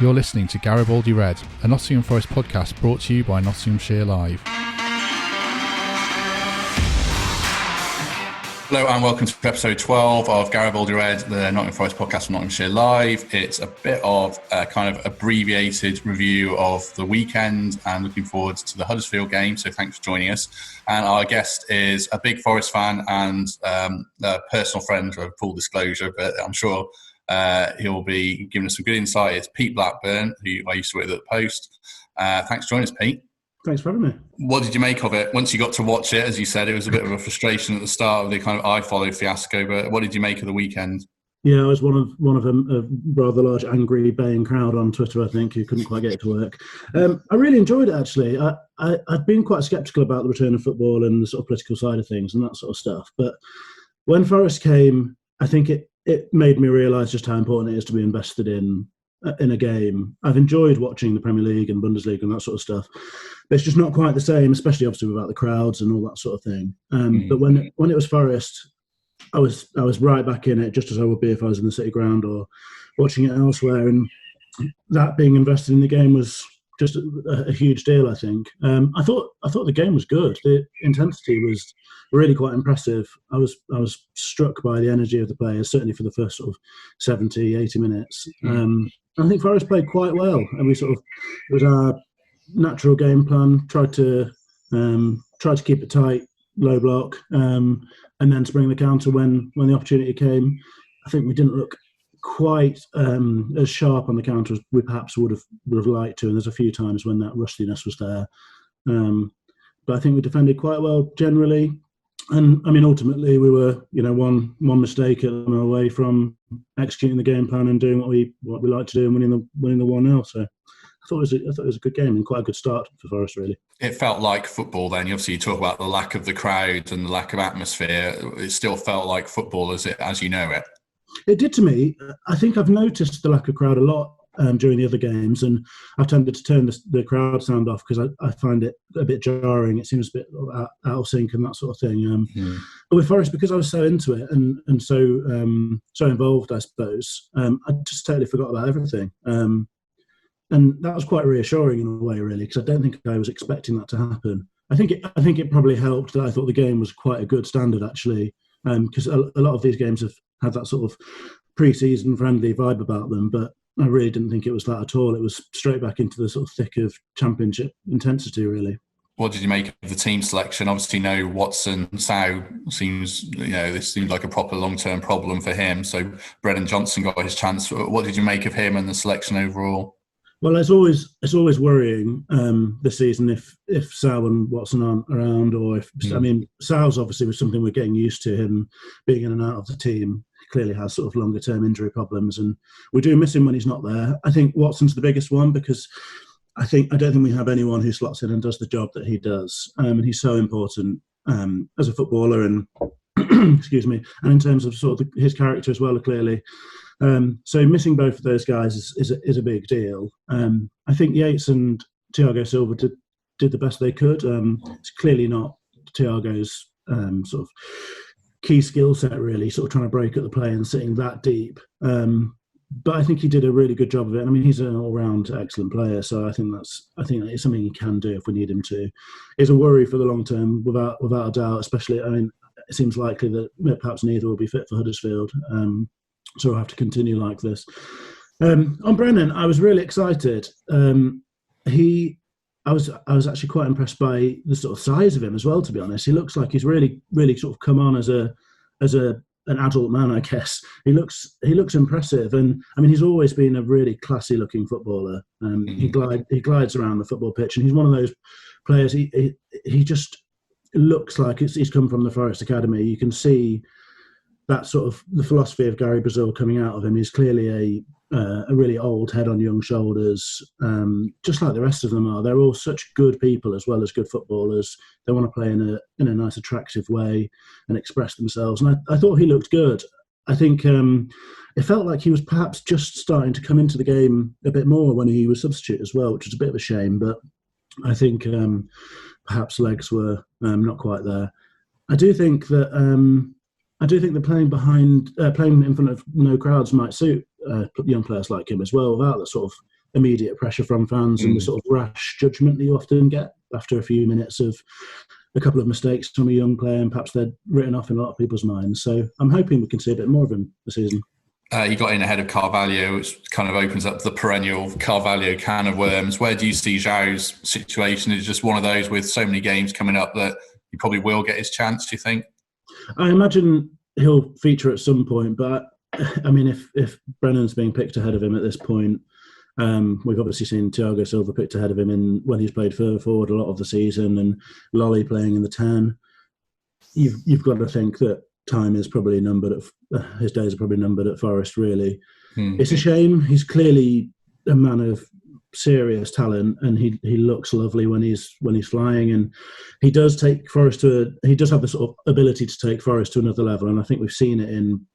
You're listening to Garibaldi Red, a Nottingham Forest podcast brought to you by Nottinghamshire Live. Hello and welcome to episode 12 of Garibaldi Red, the Nottingham Forest podcast from Nottinghamshire Live. It's a bit of a kind of abbreviated review of the weekend and looking forward to the Huddersfield game, so thanks for joining us. And our guest is a big Forest fan and a personal friend, for full disclosure, but I'm sure he'll be giving us some good insight. It's Pete Blackburn, who I used to work with at the Post. Thanks for joining us, Pete. Thanks for having me. What did you make of it? Once you got to watch it, as you said, it was a bit of a frustration at the start of the kind of iFollow fiasco, but what did you make of the weekend? Yeah, I was one of a rather large, angry, baying crowd on Twitter, I think, who couldn't quite get it to work. I really enjoyed it, actually. I'd been quite sceptical about the return of football and the sort of political side of things and that sort of stuff. But when Forest came, I think it made me realise just how important it is to be invested in a game. I've enjoyed watching the Premier League and Bundesliga and that sort of stuff. But it's just not quite the same, especially obviously without the crowds and all that sort of thing. But when it was Forest, I was right back in it, just as I would be if I was in the City Ground or watching it elsewhere. And that being invested in the game was just a huge deal, I think. I thought the game was good. The intensity was really quite impressive. I was struck by the energy of the players, certainly for the first sort of 70, 80 minutes. I think Forest played quite well, and it was our natural game plan. Tried to keep it tight, low block, and then spring the counter when the opportunity came. I think we didn't look quite as sharp on the counter as we perhaps would have liked to, and there's a few times when that rustiness was there. But I think we defended quite well generally. And I mean, ultimately, we were, one mistake away from executing the game plan and doing what we like to do and winning the 1-0. So I thought it was a good game and quite a good start for Forest, really. It felt like football then. Obviously, you talk about the lack of the crowd and the lack of atmosphere. It still felt like football as you know it. It did to me. I think I've noticed the lack of crowd a lot during the other games, and I've tended to turn the crowd sound off because I find it a bit jarring. It seems a bit out of sync and that sort of thing. But with Forest, because I was so into it and so involved, I suppose, I just totally forgot about everything. And that was quite reassuring in a way, really, because I don't think I was expecting that to happen. I think it probably helped that I thought the game was quite a good standard, actually, because a lot of these games have had that sort of pre-season friendly vibe about them, but I really didn't think it was that at all. It was straight back into the sort of thick of championship intensity, really. What did you make of the team selection? Obviously, Watson, Sow seems, this seems like a proper long-term problem for him. So Brennan Johnson got his chance. What did you make of him and the selection overall? Well, it's always worrying this season if Sow and Watson aren't around, or I mean, Sow's obviously was something we're getting used to, him being in and out of the team. Clearly has sort of longer term injury problems, and we do miss him when he's not there. I think Watson's the biggest one because I don't think we have anyone who slots in and does the job that he does, and he's so important as a footballer and excuse me, and in terms of sort of his character as well, clearly. So missing both of those guys is a big deal. I think Yates and Thiago Silva did the best they could. It's clearly not Thiago's sort of key skill set, really, sort of trying to break at the play and sitting that deep. But I think he did a really good job of it. I mean, he's an all-round excellent player, so I think that is something he can do if we need him to. It's a worry for the long term, without a doubt. Especially, I mean, it seems likely that perhaps neither will be fit for Huddersfield. So we'll have to continue like this. On Brennan, I was really excited. I was actually quite impressed by the sort of size of him as well, to be honest. He looks like he's really, really sort of come on as an adult man, I guess. He looks impressive, and I mean, he's always been a really classy looking footballer. He glides around the football pitch, and he's one of those players. He just looks like he's come from the Forest Academy. You can see that sort of the philosophy of Gary Brazil coming out of him. He's clearly a really old head on young shoulders, just like the rest of them are. They're all such good people as well as good footballers. They want to play in a nice, attractive way and express themselves. And I thought he looked good. I think it felt like he was perhaps just starting to come into the game a bit more when he was substitute as well, which was a bit of a shame. But I think perhaps legs were not quite there. I do think that playing in front of no crowds might suit young players like him as well, without the sort of immediate pressure from fans and the sort of rash judgment that you often get after a few minutes of a couple of mistakes from a young player, and perhaps they're written off in a lot of people's minds. So I'm hoping we can see a bit more of him this season. You got in ahead of Carvalho, which kind of opens up the perennial Carvalho can of worms. Where do you see João's situation? Is just one of those with so many games coming up that he probably will get his chance, do you think? I imagine he'll feature at some point, but I mean, if Brennan's being picked ahead of him at this point, we've obviously seen Thiago Silva picked ahead of him when he's played further forward a lot of the season, and Lolly playing in the 10. You've got to think that time is probably numbered his days are probably numbered at Forest, really. It's a shame. He's clearly a man of serious talent, and he looks lovely when he's flying, and he does take Forest he does have the sort of ability to take Forest to another level, and I think we've seen it in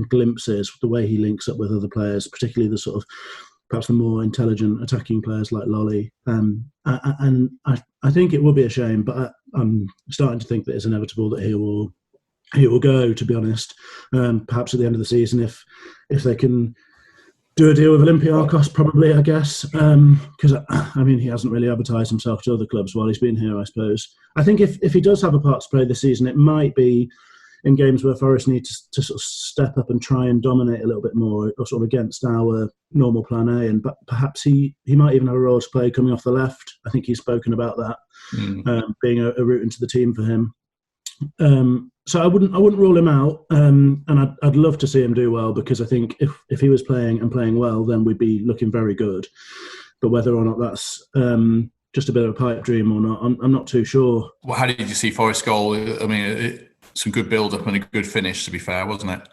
glimpses, the way he links up with other players, particularly the sort of perhaps the more intelligent attacking players like Lolly. And I think it will be a shame, but I'm starting to think that it's inevitable that he will go, to be honest. Perhaps at the end of the season, if they can do a deal with Olympiacos, probably, I guess. Because, I mean, he hasn't really advertised himself to other clubs while he's been here, I suppose. I think if he does have a part to play this season, it might be in games where Forest need to sort of step up and try and dominate a little bit more, or sort of against our normal plan A. And perhaps he might even have a role to play coming off the left. I think he's spoken about that, being a route into the team for him. So I wouldn't rule him out, and I'd love to see him do well, because I think if he was playing well, then we'd be looking very good. But whether or not that's just a bit of a pipe dream or not, I'm not too sure. Well, how did you see Forest's goal? I mean, some good build-up and a good finish, to be fair, wasn't it?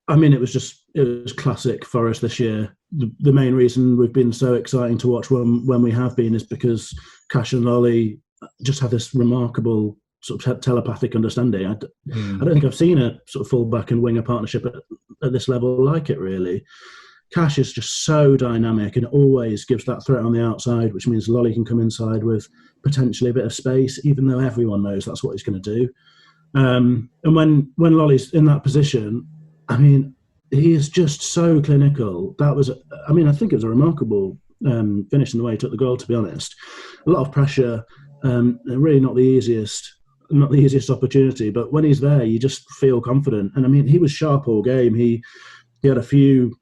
I mean, it was classic Forest this year. The main reason we've been so exciting to watch when we have been is because Cash and Lolly just have this remarkable sort of telepathic understanding. I don't think I've seen a sort of full-back and winger partnership at this level like it, really. Cash is just so dynamic and always gives that threat on the outside, which means Lolly can come inside with potentially a bit of space, even though everyone knows that's what he's going to do. And when Lolly's in that position, I mean, he is just so clinical. I think it was a remarkable finish in the way he took the goal, to be honest. A lot of pressure, really not the easiest opportunity, but when he's there, you just feel confident. And I mean, he was sharp all game. He had a few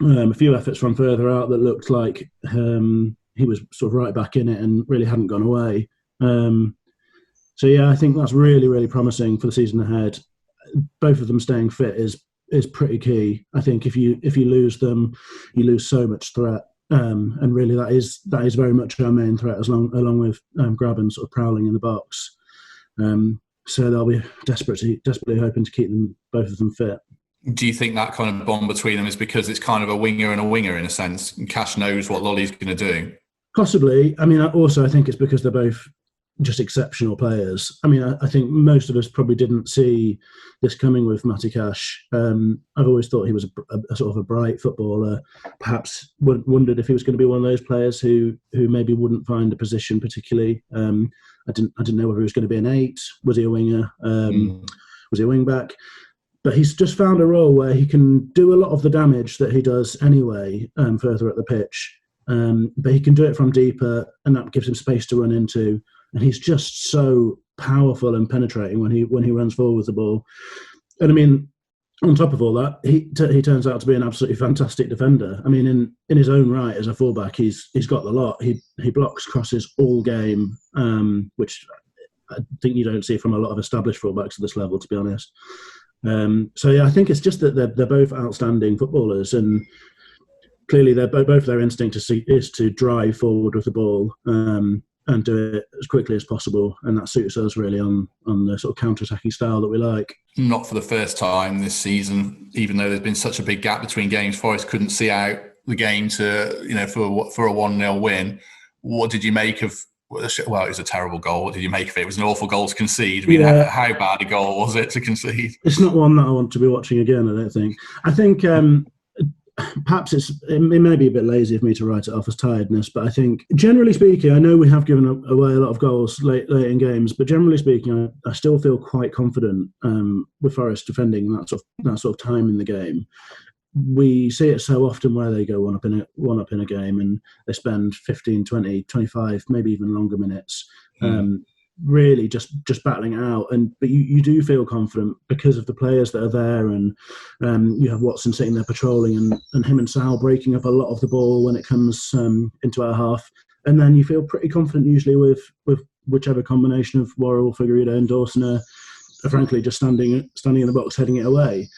efforts from further out that looked like he was sort of right back in it and really hadn't gone away. So yeah, I think that's really, really promising for the season ahead. Both of them staying fit is pretty key. I think if you lose them, you lose so much threat. And really, that is very much our main threat, along with Graben sort of prowling in the box. So they'll be desperately hoping to keep both of them fit. Do you think that kind of bond between them is because it's kind of a winger and a winger in a sense, and Cash knows what Lolly's going to do? Possibly. I mean, also I think it's because they're both just exceptional players. I mean, I think most of us probably didn't see this coming with Matty Cash. I've always thought he was a sort of a bright footballer. Perhaps wondered if he was going to be one of those players who maybe wouldn't find a position particularly. I didn't know whether he was going to be an 8. Was he a winger? Was he a wing back? But he's just found a role where he can do a lot of the damage that he does anyway, further up the pitch. But he can do it from deeper, and that gives him space to run into. And he's just so powerful and penetrating when he runs forward with the ball. And I mean, on top of all that, he turns out to be an absolutely fantastic defender. I mean, in his own right as a fullback, he's got the lot. He blocks crosses all game, which I think you don't see from a lot of established fullbacks at this level, to be honest. So yeah, I think it's just that they're both outstanding footballers, and clearly both their instinct is to drive forward with the ball. And do it as quickly as possible, and that suits us really on the sort of counter-attacking style that we like. Not for the first time this season, even though there's been such a big gap between games, Forest couldn't see out the game to for a 1-0 win. What did you make of? Well, it was a terrible goal. What did you make of it? It was an awful goal to concede. I mean, how bad a goal was it to concede? It's not one that I want to be watching again, I don't think. I think perhaps it may be a bit lazy of me to write it off as tiredness, but I think, generally speaking, I know we have given away a lot of goals late in games, but generally speaking, I still feel quite confident with Forest defending that sort of time in the game. we see it so often where they go one up in a game and they spend 15, 20, 25, maybe even longer minutes, really just battling it out. But you do feel confident because of the players that are there, and you have Watson sitting there patrolling, and him and Sal breaking up a lot of the ball when it comes into our half. And then you feel pretty confident usually with whichever combination of Worrell, Figueiredo and Dawson are frankly just standing in the box heading it away.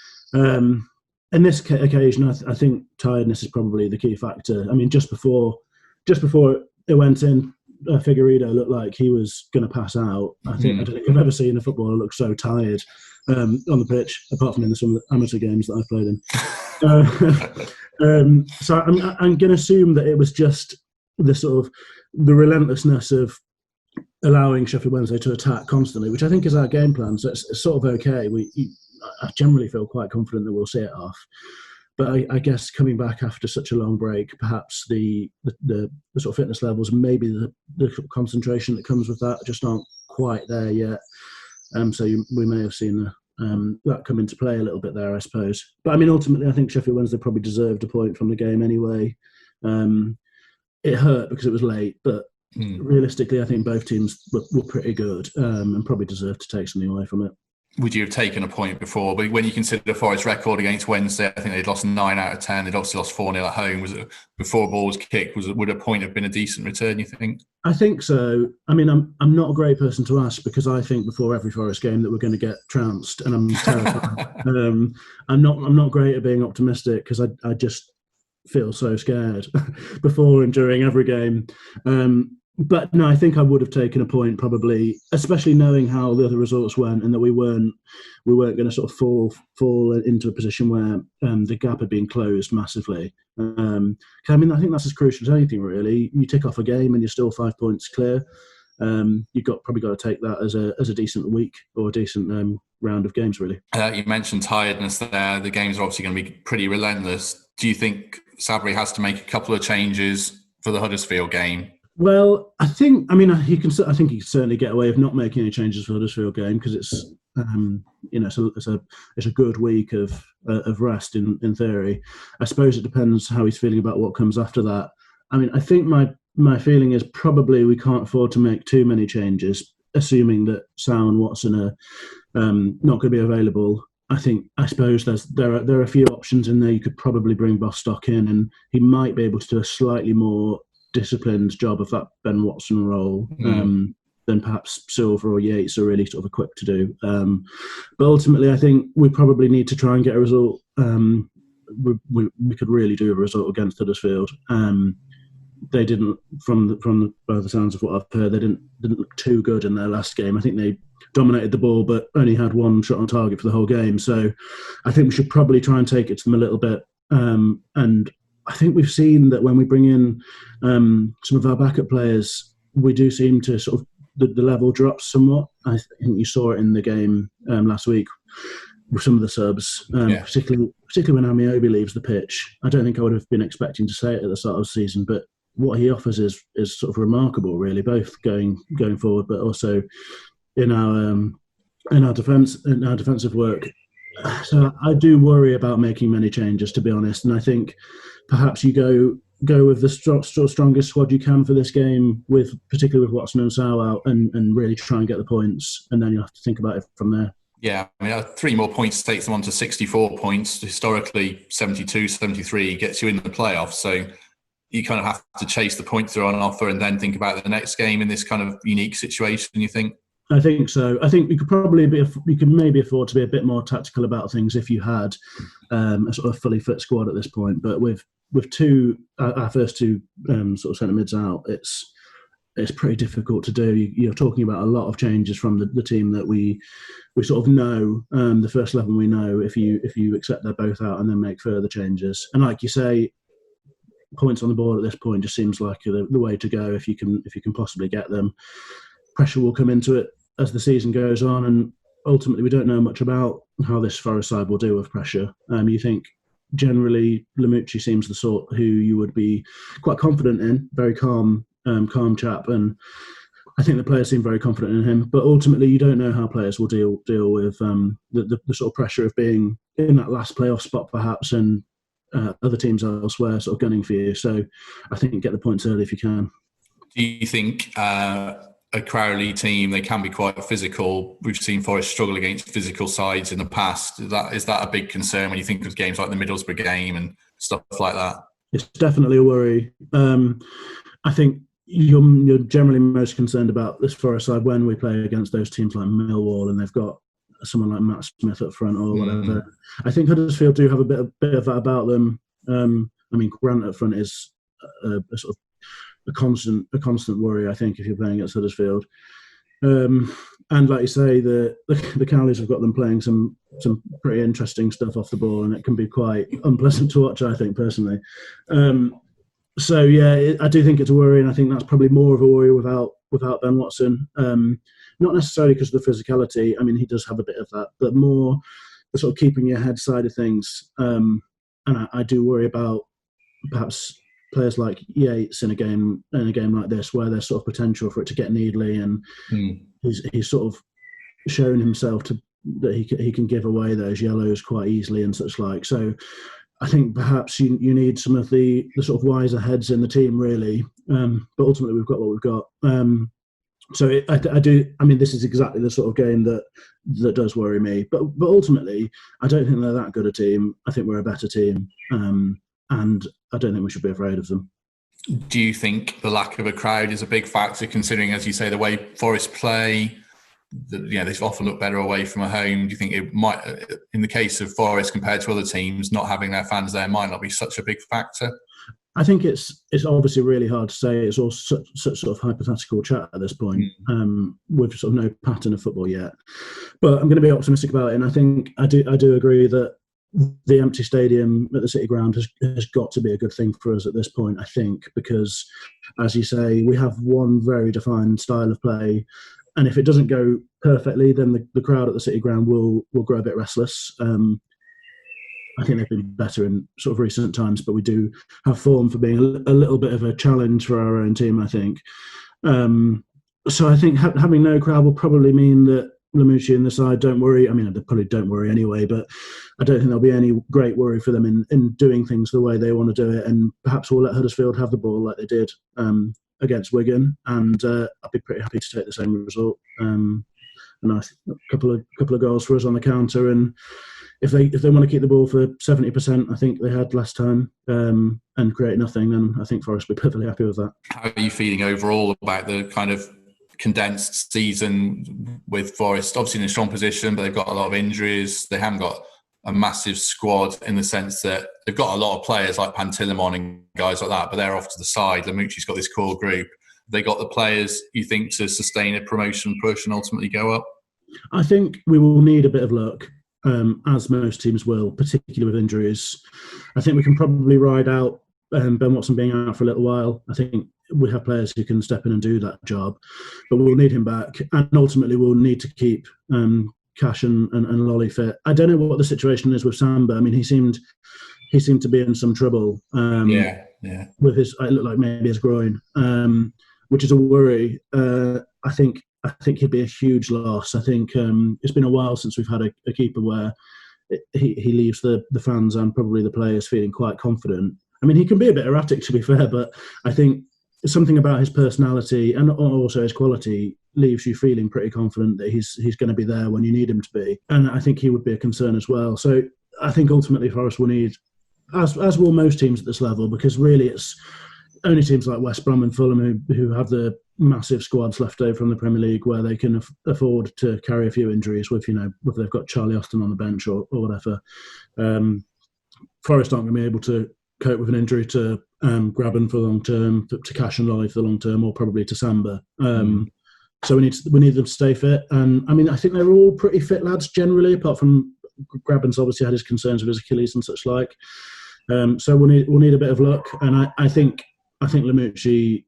In this occasion, I think tiredness is probably the key factor. I mean, just before it went in, Figueiredo looked like he was going to pass out. I don't think I've ever seen a footballer look so tired on the pitch, apart from in some of the amateur games that I've played in. So I'm going to assume that it was just the relentlessness of allowing Sheffield Wednesday to attack constantly, which I think is our game plan. So it's sort of okay. I generally feel quite confident that we'll see it off. But I guess coming back after such a long break, perhaps the sort of fitness levels and maybe the concentration that comes with that just aren't quite there yet. So we may have seen that come into play a little bit there, I suppose. But I mean, ultimately, I think Sheffield Wednesday probably deserved a point from the game anyway. It hurt because it was late, but realistically, I think both teams were pretty good and probably deserved to take something away from it. Would you have taken a point before? But when you consider the Forest record against Wednesday, I think they'd lost 9 out of 10. They'd obviously lost 4-0 at home. Before a ball was kicked, would a point have been a decent return, you think? I think so. I mean, I'm not a great person to ask because I think before every Forest game that we're going to get trounced, and I'm terrified. I'm not great at being optimistic because I just feel so scared before and during every game. But no, I think I would have taken a point probably, especially knowing how the other results went and that we weren't going to sort of fall into a position where the gap had been closed massively. I mean, I think that's as crucial as anything really. You tick off a game and you're still 5 points clear. You've probably got to take that as a decent week or a decent round of games really. You mentioned tiredness there. The games are obviously going to be pretty relentless. Do you think Sabri has to make a couple of changes for the Huddersfield game? Well, I think he can certainly get away with not making any changes for the Huddersfield game because it's it's a good week of rest in theory. I suppose it depends how he's feeling about what comes after that. I mean, I think my feeling is probably we can't afford to make too many changes, assuming that Sal and Watson are not going to be available. I suppose there are a few options in there. You could probably bring Bostock in, and he might be able to do a slightly more disciplined job of that Ben Watson role than perhaps Silver or Yates are really sort of equipped to do. But ultimately, I think we probably need to try and get a result. We could really do a result against Huddersfield. They didn't, by the sounds of what I've heard, they didn't look too good in their last game. I think they dominated the ball, but only had one shot on target for the whole game. So I think we should probably try and take it to them a little bit. And I think we've seen that when we bring in some of our backup players, we do seem to sort of the level drops somewhat. I think you saw it in the game last week with some of the subs, particularly when Amiobi leaves the pitch. I don't think I would have been expecting to say it at the start of the season, but what he offers is sort of remarkable, really, both going forward, but also in our defensive work. So I do worry about making many changes, to be honest, and I think perhaps you go with the strongest squad you can for this game, particularly with Watson and Sal out, and really try and get the points, and then you'll have to think about it from there. Yeah, I mean, 3 more points takes them on to 64 points. Historically, 72, 73 gets you in the playoffs. So you kind of have to chase the point through on offer and then think about the next game in this kind of unique situation, you think? I think so. I think you could maybe afford to be a bit more tactical about things if you had a sort of fully fit squad at this point. But with our first two sort of centre mids out, it's pretty difficult to do. You're talking about a lot of changes from the team that we sort of know, the first 11 we know. If you accept they're both out and then make further changes, and like you say, points on the board at this point just seems like the way to go if you can possibly get them. Pressure will come into it as the season goes on, and ultimately we don't know much about how this Forest side will deal with pressure. You think generally Lamucci seems the sort who you would be quite confident in, very calm chap, and I think the players seem very confident in him. But ultimately, you don't know how players will deal with the sort of pressure of being in that last playoff spot, perhaps, and other teams elsewhere sort of gunning for you. So I think get the points early if you can. Do you think a Crowley team, they can be quite physical? We've seen Forest struggle against physical sides in the past. Is that a big concern when you think of games like the Middlesbrough game and stuff like that? It's definitely a worry. I think you're generally most concerned about this Forest side when we play against those teams like Millwall and they've got someone like Matt Smith up front or whatever. I think Huddersfield do have a bit of that about them. I mean, Grant up front is a sort of a constant worry, I think, if you're playing against Huddersfield. And like you say, the Cowleys have got them playing some pretty interesting stuff off the ball, and it can be quite unpleasant to watch, I think, personally. So yeah, I do think it's a worry, and I think that's probably more of a worry without Ben Watson. Not necessarily because of the physicality. I mean, he does have a bit of that, but more the sort of keeping your head side of things. And I do worry about perhaps players like Yates in a game like this, where there's sort of potential for it to get needly, and he's sort of shown himself that he can give away those yellows quite easily and such like. So I think perhaps you need some of the sort of wiser heads in the team, really. But ultimately, we've got what we've got. So I do. I mean, this is exactly the sort of game that does worry me. But ultimately, I don't think they're that good a team. I think we're a better team, and I don't think we should be afraid of them. Do you think the lack of a crowd is a big factor, considering, as you say, the way Forest play? They often look better away from a home. Do you think it might, in the case of Forest compared to other teams, not having their fans there might not be such a big factor? I think it's obviously really hard to say. It's all such sort of hypothetical chat at this point, with sort of no pattern of football yet. But I'm going to be optimistic about it, and I think I do agree that the empty stadium at the City Ground has got to be a good thing for us at this point, I think, because, as you say, we have one very defined style of play, and if it doesn't go perfectly, then the crowd at the City Ground will grow a bit restless. I think they've been better in sort of recent times, but we do have form for being a little bit of a challenge for our own team, I think. So I think having no crowd will probably mean that Lamouchi and the side don't worry. I mean, they probably don't worry anyway, but I don't think there'll be any great worry for them in doing things the way they want to do it. And perhaps we'll let Huddersfield have the ball like they did against Wigan, and I'd be pretty happy to take the same result. A nice couple of goals for us on the counter, and if they want to keep the ball for 70%, I think they had last time, and create nothing, then I think Forest will be perfectly happy with that. How are you feeling overall about the kind of condensed season with Forest? Obviously in a strong position, but they've got a lot of injuries. They haven't got a massive squad in the sense that they've got a lot of players like Pantilimon and guys like that, but they're off to the side. Lamouchi's got this core group. They got the players, you think, to sustain a promotion push and ultimately go up? I think we will need a bit of luck, as most teams will, particularly with injuries. I think we can probably ride out Ben Watson being out for a little while. I think we have players who can step in and do that job, but we'll need him back, and ultimately we'll need to keep Cash and Lolly fit. I don't know what the situation is with Samba. I mean, he seemed to be in some trouble. With his, it looked like maybe his groin, which is a worry. I think he'd be a huge loss. I think it's been a while since we've had a keeper where he leaves the fans and probably the players feeling quite confident. I mean, he can be a bit erratic, to be fair, but I think something about his personality and also his quality leaves you feeling pretty confident that he's going to be there when you need him to be. And I think he would be a concern as well. So I think ultimately Forest will need, as will most teams at this level, because really it's only teams like West Brom and Fulham who have the massive squads left over from the Premier League where they can afford to carry a few injuries with, whether they've got Charlie Austin on the bench or whatever. Forest aren't going to be able to cope with an injury to Graben for the long term, to Cash and Lolly for the long term, or probably to Samba. So we need them to stay fit. And I mean, I think they're all pretty fit lads generally, apart from Graben's obviously had his concerns with his Achilles and such like. So we'll need a bit of luck. And I think Lamouchi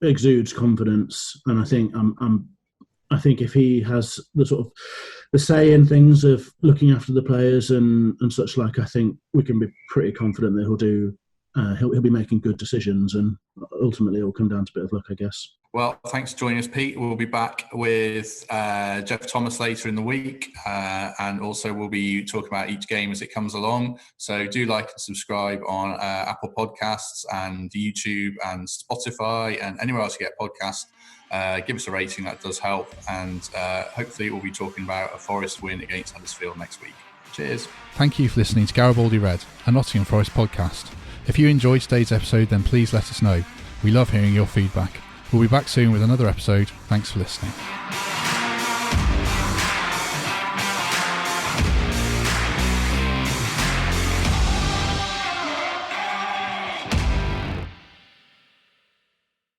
exudes confidence, and I think if he has the sort of the say in things of looking after the players and such like, I think we can be pretty confident that he'll be making good decisions, and ultimately it will come down to a bit of luck, I guess. Well, thanks for joining us, Pete. We'll be back with Jeff Thomas later in the week, and also we'll be talking about each game as it comes along. So do like and subscribe on Apple Podcasts and YouTube and Spotify and anywhere else you get podcasts. Give us a rating, that does help, and hopefully we'll be talking about a Forest win against Huddersfield next week. Cheers. Thank you for listening to Garibaldi Red, a Nottingham Forest podcast. If you enjoyed today's episode, then please let us know. We love hearing your feedback. We'll be back soon with another episode. Thanks for listening.